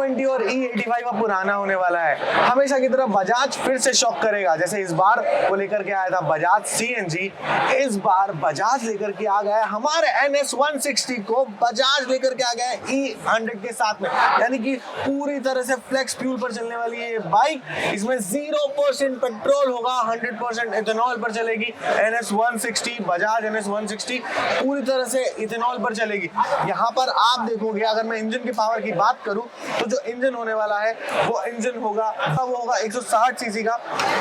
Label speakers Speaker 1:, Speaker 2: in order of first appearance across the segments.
Speaker 1: E20 और E85 अब पुराना होने वाला है। हमेशा की तरह बजाज फिर से शॉक करेगा। जैसे इस बार वो लेकर के आया था बजाज CNG, इस बार बजाज लेकर के आ गया हमारे NS 160 को बजाज लेकर के आ गया E100 के साथ में, यानी कि पूरी तरह से फ्लेक्स फ्यूल पर चलने वाली है ये बाइक। इसमें 0% पेट्रोल होगा, 100% इथेनॉल पर चलेगी। NS 160 बजाज NS 160 पूरी तरह से इथेनॉल पर चलेगी। यहाँ पर आप देखोगे, अगर मैं इंजन की पावर की बात करूं तो जो इंजन होने वाला है वो इंजन होगा 160 सीसी का,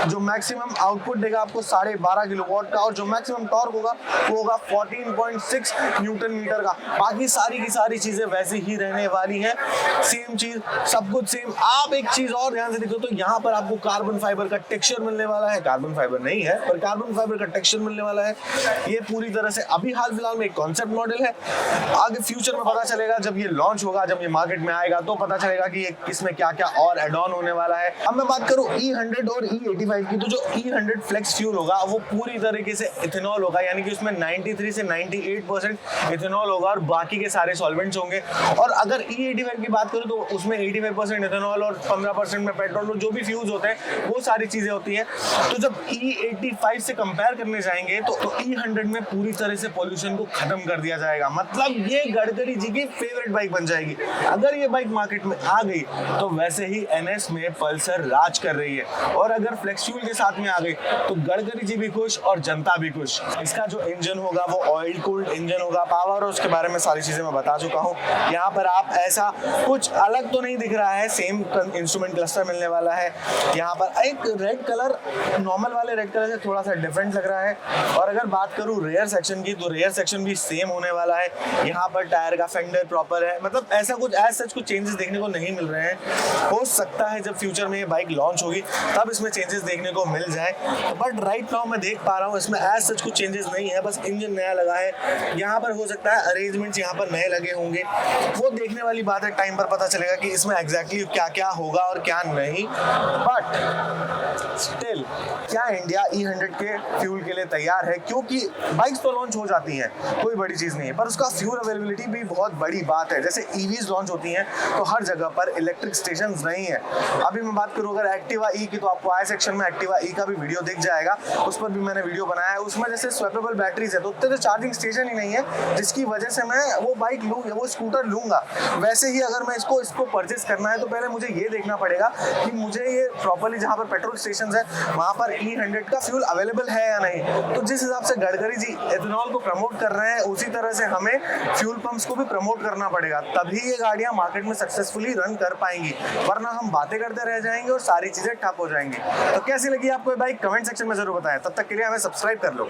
Speaker 1: जो मैक्सिमम आउटपुट देगा आपको 12.5 किलोवाट का, और जो मैक्सिमम टॉर्क होगा वो होगा 14.6 न्यूटन मीटर का। बाकी सारी की सारी चीजें वैसी ही रहने वाली हैं, सेम चीज, सब कुछ सेम। आप एक चीज और ध्यान से देखो तो यहाँ पर आपको कार्बन फाइबर का टेक्सचर मिलने वाला है। कार्बन फाइबर नहीं है पर कार्बन फाइबर का टेक्सचर मिलने वाला है। ये पूरी तरह से अभी हाल फिलहाल में एक कॉन्सेप्ट मॉडल है, आगे फ्यूचर में पता चलेगा, जब ये लॉन्च होगा, जब ये मार्केट में आएगा तो पता चलेगा कि ये इसमें क्या क्या और एड ऑन होने वाला है। अब मैं बात करूं E100 और E85 की, तो जो E100 फ्लेक्स फ्यूल होगा वो पूरी तरीके से इथेनॉल होगा, यानी कि उसमें 93 से 98% इथेनॉल होगा और बाकी के सारे सॉल्वेंट्स होंगे। और अगर E85 की बात करूं तो उसमें 85% इथेनॉल और 15% में पेट्रोल, जो भी फ्यूल्स होते हैं वो सारी चीजें होती हैं। तो जब E85 से कंपेयर करने जाएंगे तो E100 में पूरी तरह से पॉल्यूशन को खत्म कर दिया जाएगा। मतलब ये गडकरी जी की फेवरेट बाइक बन जाएगी। अगर ये बाइक मार्केट में आ गई तो वैसे ही NS में पल्सर राज कर रही है, और अगर फ्लेक्स फ्यूल के साथ में आ गई तो गडकरी जी भी खुश और जनता भी खुश। इसका जो इंजन होगा वो ऑयल कूल्ड इंजन होगा। पावर उसके बारे में सारी चीजें मैं बता चुका हूँ। यहाँ पर आप ऐसा कुछ अलग तो नहीं दिख रहा है, सेम इंस्ट्रूमेंट क्लस्टर मिलने वाला है। यहाँ पर एक रेड कलर नॉर्मल वाले रेड कलर से थोड़ा सा डिफरेंट लग रहा है। और अगर बात करूँ रेयर सेक्शन की तो रेयर सेक्शन भी सेम होने वाला है। यहाँ पर टायर का फेंडर प्रॉपर है, मतलब ऐसा कुछ एज सच कुछ चेंजेस देखने को नहीं मिल रहे हैं। हो सकता है जब फ्यूचर में ये बाइक लॉन्च होगी तब इसमें चेंजेस देखने को मिल जाए, बट राइट नाउ मैं देख पा रहा हूँ इसमें एज सच कुछ चेंजेस नहीं है, बस इंजन नया लगा है। यहाँ पर हो सकता है अरेंजमेंट्स यहाँ पर नए लगे होंगे, वो देखने वाली बात है। टाइम पर पता चलेगा कि इसमें एग्जैक्टली क्या क्या होगा और क्या नहीं। बट स्टिल क्या इंडिया E100 के फ्यूल के लिए तैयार है? क्योंकि बाइक्स तो लॉन्च हो जाती हैं, कोई बड़ी चीज नहीं है, पर उसका फ्यूल अवेलेबिलिटी भी बहुत बड़ी बात है। जैसे EVs लॉन्च होती हैं तो हर जगह पर इलेक्ट्रिक स्टेशन नहीं है। अभी मैं बात करूँ अगर एक्टिवा ई की तो आपको आई सेक्शन में एक्टिवा ई का भी वीडियो दिख जाएगा, उस पर भी मैंने वीडियो बनाया है। उसमें जैसे स्वैपेबल बैटरीज है तो उतने तो चार्जिंग स्टेशन ही नहीं है जिसकी वजह से मैं वो बाइक लूँगा, वो स्कूटर लूँगा। वैसे ही अगर मैं इसको परचेस करना है तो पहले मुझे ये देखना पड़ेगा कि मुझे ये प्रॉपरली जहाँ पर पेट्रोल स्टेशन है वहाँ पर E100 का फ्यूल अवेलेबल है या नहीं। तो जिस हिसाब से गडकरी जी एथेनॉल को प्रमोट कर रहे हैं उसी तरह से हमें फ्यूल पंप्स को भी प्रमोट करना पड़ेगा, तभी ये गाड़ियां मार्केट में सक्सेसफुली रन कर पाएंगी, वरना हम बातें करते रह जाएंगे और सारी चीजें ठप हो जाएंगी। तो कैसी लगी आपको ये बाइक कमेंट सेक्शन में जरूर बताएं। तब तक के लिए हमें सब्सक्राइब कर लो।